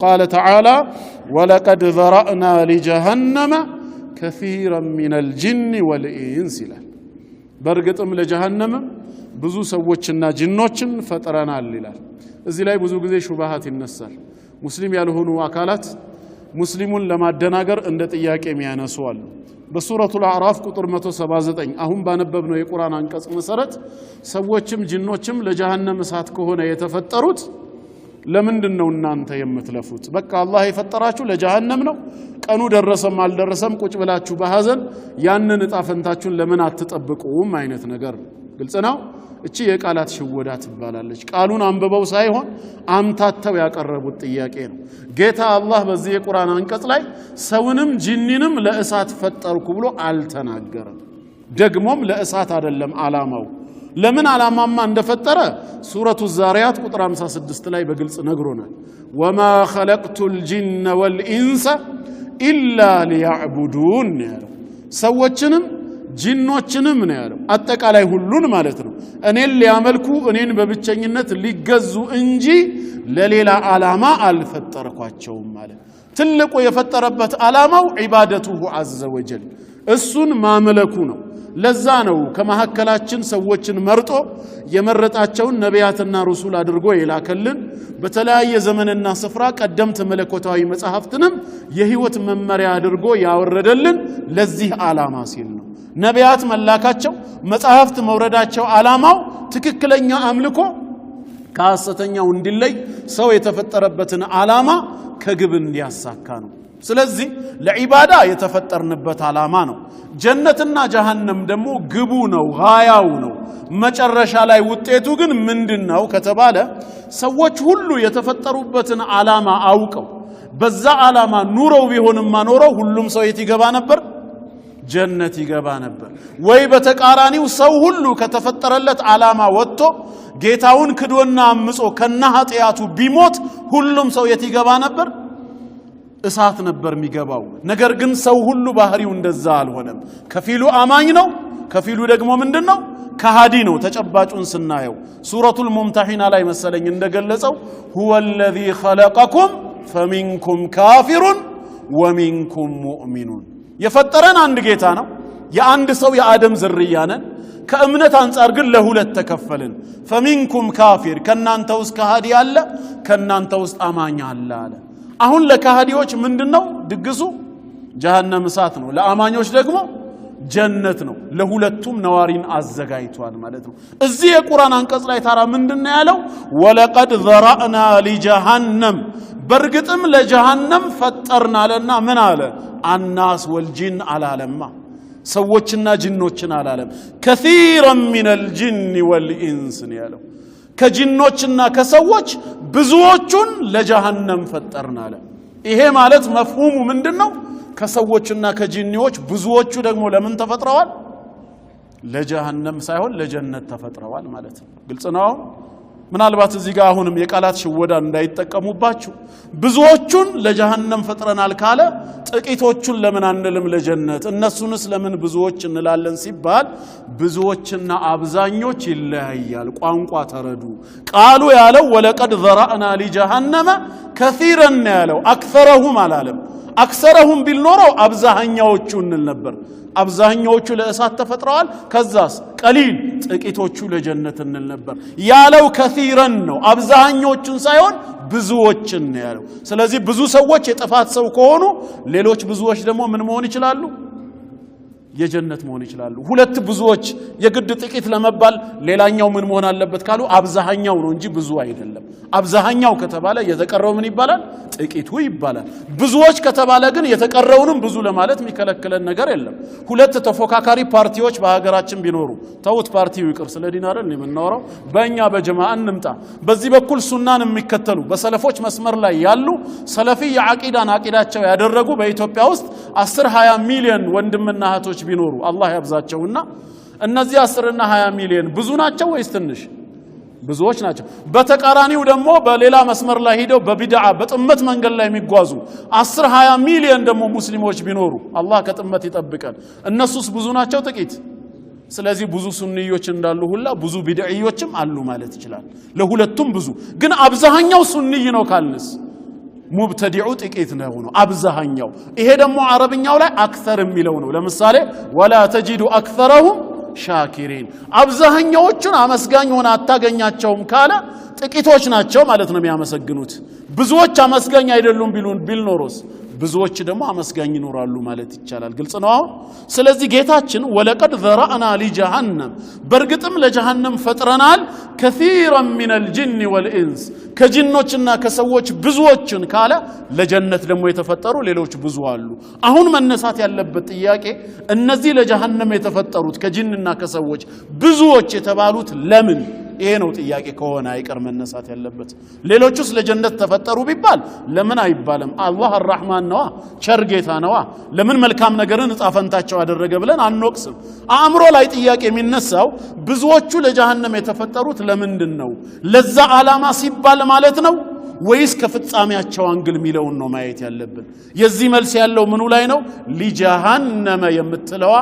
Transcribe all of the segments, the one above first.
قال تعالى ولقد ذرأنا لجهنم كثيرا من الجن والإنس برغتم لجهنم ብዙ ሰዎችና ጂኖችን ፈጥረናል ይላል። እዚህ ላይ ብዙ ጊዜ ሹባሃት ይነሳል። ሙስሊም ያልሆኑ አካላት ሙስሊሙን ለማደናገር እንደ ጥያቄ የሚያነሱ አሉ። በሱረቱል አዕራፍ ቁጥር 179 አሁን ባነበብነው የቁርአን አንቀጽ መሰረት ሰዎችም ጂኖችም ለጀሃነም እሳት ከሆነ የተፈጠሩት ለምንድነው እናንተ የምትለፉት? በቃ አላህ የፈጠራችሁ ለጀሃነም ነው። ቀኑ ደረሰም አልደረሰም ቁጭ ብላችሁ በሐዘን ያንን እጣ ፈንታችሁን ለምን አትጠብቁም አይነት ነገር ግልጽ ነው። እቺ የቃላት ሽወዳ ትባላለች። ቃሉን አንብበው ሳይሆን አምታተው ያቀረቡት ጥያቄ ነው። ጌታ አላህ በዚህ የቁርአን አንቀጽ ላይ ሰውንም ጂኒንም ለእሳት ፈጠርኩ ብሎ አልተናገረም። ደግሞም ለእሳት አይደለም ዓላማው። ለምን ዓላማማ እንደፈጠረ ሱረቱ ዛሪያት ቁጥር 56 ላይ በግልጽ ነግሮናል። ወማ ኸለቅቱል ጂነ ወልኢንሰ ኢላ ሊያዕቡዱን ያለው ሰዎችንም ጂኖችንም ነው ያለው። አጠቃላይ ሁሉን ማለት ነው። እኔን ሊያመልኩ እኔን በብቸኝነት ሊገዙ እንጂ ለሌላ ዓላማ አልፈጠርኳቸውም ማለት። ትልቁ የፈጠረበት ዓላማው ዒባደቱሁ ዐዘ ወጀል እሱን ማምለኩ ነው። ለዛ ነው ከመሐከላችን ሰዎችን መርጦ የመረጣቸውን ነቢያትና ረሱል አድርጎ የላከልን። በተለያየ ዘመንና ስፍራ ቀደምት መለኮታዊ መጻሕፍትንም የህይወት መመሪያ አድርጎ ያወረደልን ለዚህ ዓላማ ሲል ነው። ነቢያት መላካቸው መጻሕፍት መውረዳቸው ዓላማው ትክክለኛ አምልኮ ከሐሰተኛው እንዲለይ ሰው የተፈጠረበትን ዓላማ ከግብ እንዲያሳካ ነው። ስለዚህ ለዒባዳ የተፈጠርንበት ዓላማ ነው። ጀነትና ጀሃነም ደግሞ ግቡ ነው፣ ጋያው ነው። መጨረሻ ላይ ውጤቱ ግን ምንድነው ከተባለ ሰዎች ሁሉ የተፈጠሩበትን ዓላማ አውቀው በዛ ዓላማ ኑረው ቢሆንማ ኖረው ሁሉም ሰው የት ይገባ ነበር? ጀነት ይገባ ነበር። ወይ በተቃራኒው ሰው ሁሉ ከተፈጠረለት ዓላማ ወጥቶ ጌታውን ክዶና አምጾ ከነ ኃጢያቱ ቢሞት ሁሉም ሰው የት ይገባ ነበር? እሳት ነበር የሚገባው። ነገር ግን ሰው ሁሉ ባህሪው እንደዛ አልሆነም። ከፊሉ አማኝ ነው፣ ከፊሉ ደግሞ ምንድነው? ከሃዲ ነው። ተጨባጩን ስናየው ሱረቱል ሙምተሒና ላይ መሰለኝ እንደገለጸው ሁወ الذي خلقكم فمنكم كافر ومنكم مؤمن የፈጠረን አንድ ጌታ ነው። የአንድ ሰው የአደም ዝርያ ነን። ከእምነት አንፃር ግን ለሁለት ተከፈልን። فمنكم كافر ከናንተ ውስጥ ከሃዲ አለ፣ ከናንተ ውስጥ አማኝ አለ አለ። አሁን ለካሃዲዎች ምንድነው ድግሱ? ጀሃነም እሳት ነው። ለአማኞች ደግሞ ጀነት ነው። ለሁለቱም ነዋሪን አዘጋጅቷል ማለት ነው። እዚህ የቁርአን አንቀጽ ላይ ታራ ምንድነው ያለው? ወለቀድ ዘራእና ሊጀሃነም በርግጥም ለጀሃነም ፈጠርና አለና ምን አለ? አናስ ወልጂን አላለማ ሰዎችና ጂኖችን አላለም። ከሲራን ሚነል ጂኒ ወልኢንስ ያለው ከጂኖችና ከሰዎች ብዙዎቹን ለጀሃነም ፈጠርና አለ። ይሄ ማለት መፍሁሙ ምንድነው? ከሰዎችና ከጂኒዎች ብዙዎቹ ደግሞ ለምን ተፈጥረዋል? ለጀሃነም ሳይሆን ለጀነት ተፈጥረዋል ማለት ነው። ግልጽ ነው። ምናልባት እዚህ ጋር አሁንም የቃላት ሽወዳ እንዳይጠቀሙባችሁ ብዙዎቹን ለጀሃነም ፈጥረናል ካለ ጥቂቶቹን ለምን አንልም ለጀነት? እነሱንስ ለምን ብዙዎች እንላለን ሲባል ብዙዎችና አብዛኞች ይለያያል። ቋንቋ ተረዱ። ቃሉ ያለው ወለቀድ ዘራእና ሊጀሃነመ ከሲራን ያለው አክሰረሁም አላለም። አክሰረሁም ቢልኖረው አብዛኛዎቹ እንል ነበር። አብዛኛዎቹ ለእሳት ተፈጥረዋል። ከዛስ ቀሊል ጥቂቶቹ ለጀነት እንል ነበር። ያለው ከሲራን ነው፣ አብዛኛዎቹን ሳይሆን ብዙዎችን ነው ያለው። ስለዚህ ብዙ ሰዎች የጥፋት ሰው ከሆኑ ሌሎች ብዙዎች ደግሞ ምን መሆን ይችላሉ? የጀነት መሆን ይችላሉ። ሁለት ብዙዎች የግድ ጥቂት ለመባል ሌላኛው ምን መሆን አለበት ካሉ አብዛኛው ነው እንጂ ብዙ አይደለም። አብዛኛው ከተባለ የተቀረው ምን ይባላል? ጥቂቱ ይባላል። ብዙዎች ከተባለ ግን የተቀረውንም ብዙ ለማለት የሚከለክለን ነገር የለም። ሁለት ተፎካካሪ ፓርቲዎች በሀገራችን ቢኖሩ ተውት፣ ፓርቲው ይቅር፣ ስለ ዲን አይደል የምናወራው። በእኛ በጀማዓ እንምጣ። በዚህ በኩል ሱናን የሚከተሉ በሰለፎች መስመር ላይ ያሉ ሰለፊ የዓቂዳን ዓቂዳቸው ያደረጉ በኢትዮጵያ ውስጥ 10-20 ሚሊዮን ወንድምና እህቶች ቢኖሩ አላህ ያብዛቸውና እነዚህ 10 እና 20 ሚሊዮን ብዙ ናቸው ወይስ ትንሽ? ብዙዎች ናቸው። በተቃራኒው ደግሞ በሌላ መስመር ላይ ሄደው በቢድዓ በጥመት መንገድ ላይ የሚጓዙ 10-20 ሚሊዮን ደግሞ ሙስሊሞች ቢኖሩ አላህ ከጥመት ይጠብቀን። እነሱስ ብዙ ናቸው ጥቂት? ስለዚህ ብዙ ሱንኒዮች እንዳሉ ሁላ ብዙ ቢድዒዮችም አሉ ማለት ይችላል። ለሁለቱም ብዙ ግን አብዛኛው ሱንኒ ነው ካልንስ ሙብተዲዑ ጥቂት ነው ነው አብዛኛው ይሄ ደግሞ አረብኛው ላይ አክثر የሚለው ነው ለምሳሌ ولا تجد اكثرهم شاكرين አብዛኛዎቹን አመስጋኝ ሆነ አታገኛቸውም ካለ ጥቂቶች ናቸው ማለት ነው የሚያመሰግኑት ብዙዎች አመስጋኝ አይደሉም ቢል ኖሮስ ብዙዎች ደግሞ አመስጋኝ ይኖራሉ ማለት ይቻላል ግልጽ ነው አሁን ስለዚህ ጌታችን ወለቀድ ዘራአና ለጀሃነም በርግጥም ለጀሃነም ፈጥረናል كثيرا من الجن والانس ከጂኖችና ከሰዎች ብዙዎችን ካለ ለጀነት ደግሞ የተፈጠሩ ሌሎች ብዙ አሉ አሁን መነሳት ያለበት ጥያቄ እነዚህ ለጀሃነም የተፈጠሩት ከጂንና ከሰዎች ብዙዎች የተባሉት ለምን ይሄ ነው ጥያቄ ከሆነ አይቀር መነሳት ያለበት ሌሎቹስ ለጀነት ተፈጠሩ ቢባል ለምን አይባልም አላህ الرحمن ነው ቸር ጌታ ነው ለምን መልካም ነገርን ጻፈንታቸው አደረገ ብለን አንወቅስም አእምሮ ላይ ጥያቄ የሚነሳው ብዙዎቹ ለጀሃነም የተፈጠሩት ለምንድነው ለዛ ዓላማ ሲባል ማለት ነው ወይስ ከፍጻሜያቸው አንግል ሚለውን ነው ማየት ያለብን የዚህ መልስ ያለው ምኑ ላይ ነው ለጀሃነም የምትለዋ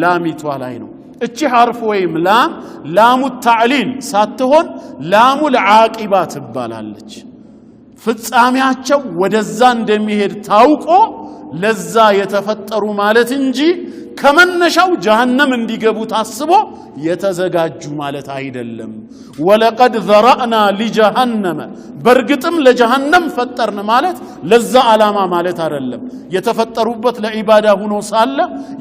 ላሚቷ ላይ ነው እቺ حرف ወይም ላሙ ተዕሊል ሳትሆን ላሙ العاقባ ትባላለች ፍጻሜያቸው ወደዛ እንደሚሄድ ታውቆ ለዛ የተፈጠሩ ማለት እንጂ ከመነሻው ጀሃነም እንዲገቡ ታስቦ የተዘጋጁ ማለት አይደለም ወለቀድ ዘራአና ለጀሃነም በርግጥም ለጀሃነም ፈጠርን ማለት ለዛ ዓላማ ማለት አይደለም የተፈጠሩበት ለዒባዳ ሆኖ ሳለ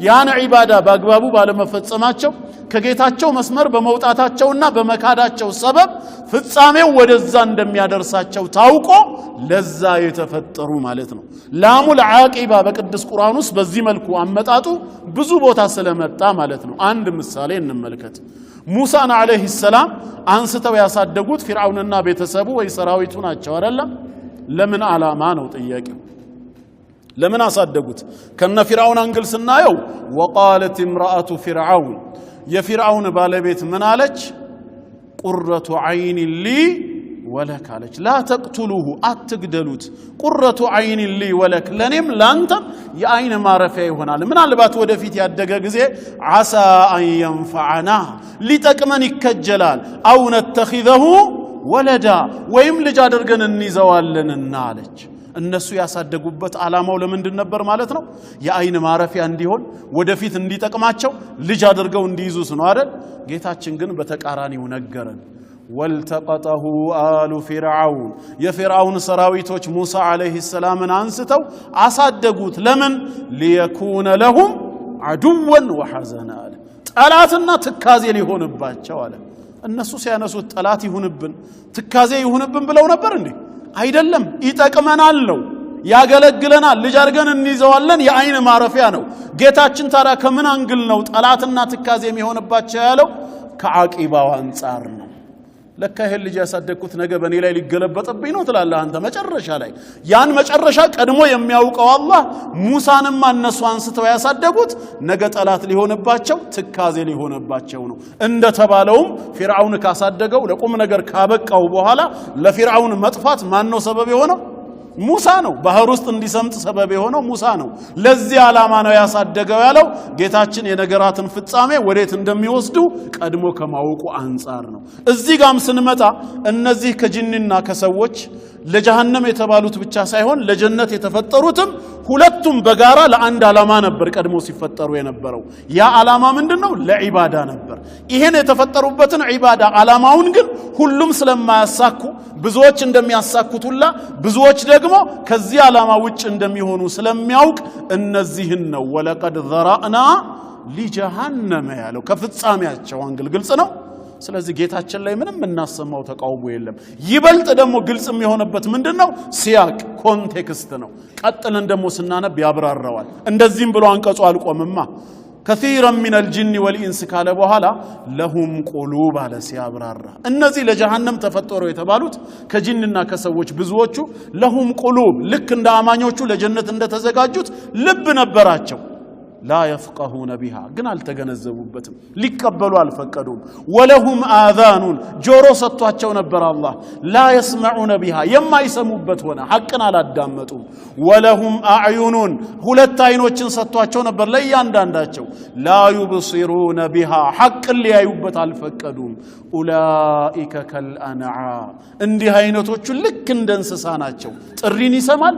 ያን ዒባዳ በአግባቡ ባለመፈጸማቸው ከጌታቸው መስመር በመውጣታቸውና በመካዳቸው ሰበብ ፍጻሜው ወደዛ እንደሚያደርሳቸው ታውቆ ለዛ የተፈጠሩ ማለት ነው ላሙ العاقባ በቅዱስ ቁርአን ውስጥ በዚህ መልኩ አመጣጡ ብዙ ቦታ ስለመጣ ማለት ነው አንድ ምሳሌ እንመልከት ሙሳን አለይሂ ሰላም አንስተው ያሳደጉት ፊርዓውንና ቤተሰቡ ወይ ሰራዊቱ ናቸው አይደለም ለምን ዓላማ ነው ጥያቄው ለምን አሳደጉት ከነ ፊርዓውን አንግል ስናየው وقالت امراه فرعون የፊርዓውን ባለቤት ምን አለች ቁረቱ አይን لي ولك አለች لا تقتلوه አትግደሉት ቁረቱ አይን لي ولك ለኔም ላንተም የአይን ማረፊያ ይሆናል ምናልባት ወደፊት ያደገ ጊዜ عسى ان ينفعنا ሊጠቅመን ይከጀላል او نتخذه ولدا ወይም ልጅ አድርገን እንይዘዋለንና አለች እነሱ ያሳደጉበት ዓላማው ለምንድን ነበር ማለት ነው የአይን ማረፊያ እንዲሆን ወደፊት እንዲጠቅማቸው ልጅ አድርገው እንዲይዙስ ነው አይደል ጌታችን ግን በተቃራኒው ነገረን والتقطه آل فرعون የፊርዓውን ሰራዊቶች ሙሳ አለይሂ ሰላምን አንስተው አሳደጉት ለምን ليكون لهم عدوا وحزنا ጠላትና ትካዜ ሊሆንባቸው አለ እነሱ ሲያነሱት ጠላት ይሁንብን ትካዜ ይሁንብን ብለው ነበር እንዴ አይደለም ይጠቅመናል ነው ያገለግለናል ልጅ አድርገን እንይዘዋለን የአይን ማረፊያ ነው ጌታችን ታራ ከምን አንግል ነው ጠላትና ትካዜ የሚሆንባቸው ያለው ከዓቂባው አንፃር ነው ለካ ይሄ ልጅ ያሳደግኩት ነገ በኔ ላይ ሊገለበጥብኝ ነው ትላለህ አንተ መጨረሻ ላይ ያን መጨረሻ ቀድሞ የሚያውቀው አላህ ሙሳንም እነሱ አንስተው ያሳደጉት ነገ ጠላት ሊሆንባቸው ትካዜ ሊሆንባቸው ነው እንደተባለውም ፊርዓውን ካሳደገው ለቁም ነገር ካበቃው በኋላ ለፊርዓውን መጥፋት ማን ነው ሰበብ የሆነው ሙሳ ነው ባህር ውስጥ እንዲሰምጥ ሰበብ የሆነው ሙሳ ነው ለዚህ ዓላማ ነው ያሳደገው ያለው ጌታችን የነገራትን ፍጻሜ ወዴት እንደሚወስዱ ቀድሞ ከማወቁ አንፃር ነው እዚህ ጋም ስንመጣ እነዚህ ከጂንና ከሰዎች ለጀሃነም የተባሉት ብቻ ሳይሆን ለጀነት የተፈጠሩትም ሁለቱም በጋራ ለአንድ ዓላማ ነበር ቀድሞ ሲፈጠሩ የነበረው ያ ዓላማ ምንድነው ለዒባዳ ነበር ይሄን የተፈጠሩበትን ዒባዳ ዓላማውን ግን ሁሉም ስለማያሳኩ ብዙዎች እንደሚያሳኩቱላ ብዙዎች ደግሞ ከዚህ ዓላማ ውጭ እንደሚሆኑ ስለሚያውቅ እነዚህን ነው ወለቀድ ዘራአና ለጀሃነም ያለው ከፍጻሜያቸው አንግል ግልጽ ነው ስለዚህ ጌታችን ላይ ምንም እናሰማው ተቃውሞ የለም ይበልጥ ደግሞ ግልጽ የሚሆነበት ምንድነው ሲያቅ ኮንቴክስት ነው ቀጥለን ደግሞ ስናነብ ያብራራዋል እንደዚህም ብሎ አንቀጹ አልቆምማ كثيرا من الجن والانس قال በኋላ لهم قلوب على ሲያብራራ እነዚህ ለጀሃነም ተፈጠሩ የተባሉት ከጂንና ከሰዎች ብዙዎቹ لهم قلوب ልክ እንደ አማኞቹ ለጀነት እንደተዘጋጁት ልብ ነበራቸው لا يفقهون بها ግን አልተገነዘቡበትም ሊቀበሉ አልፈቀዱም ወለሁም አዛኑን ጆሮ ሰጥቷቸው ነበር አላህ لا يسمعون بها የማይሰሙበት ሆነ ሐቅን አላዳመጡም ወለሁም አዕዩኑን ሁለት አይኖችን ሰጥቷቸው ነበር ለእያንዳንዳቸው لا يبصرون بها ሐቅን ሊያዩበት አልፈቀዱም ኡላኢከ ከልአንዓም እንዲህ አይነቶቹ ልክ እንደ እንስሳ ናቸው ጥሪን ይሰማል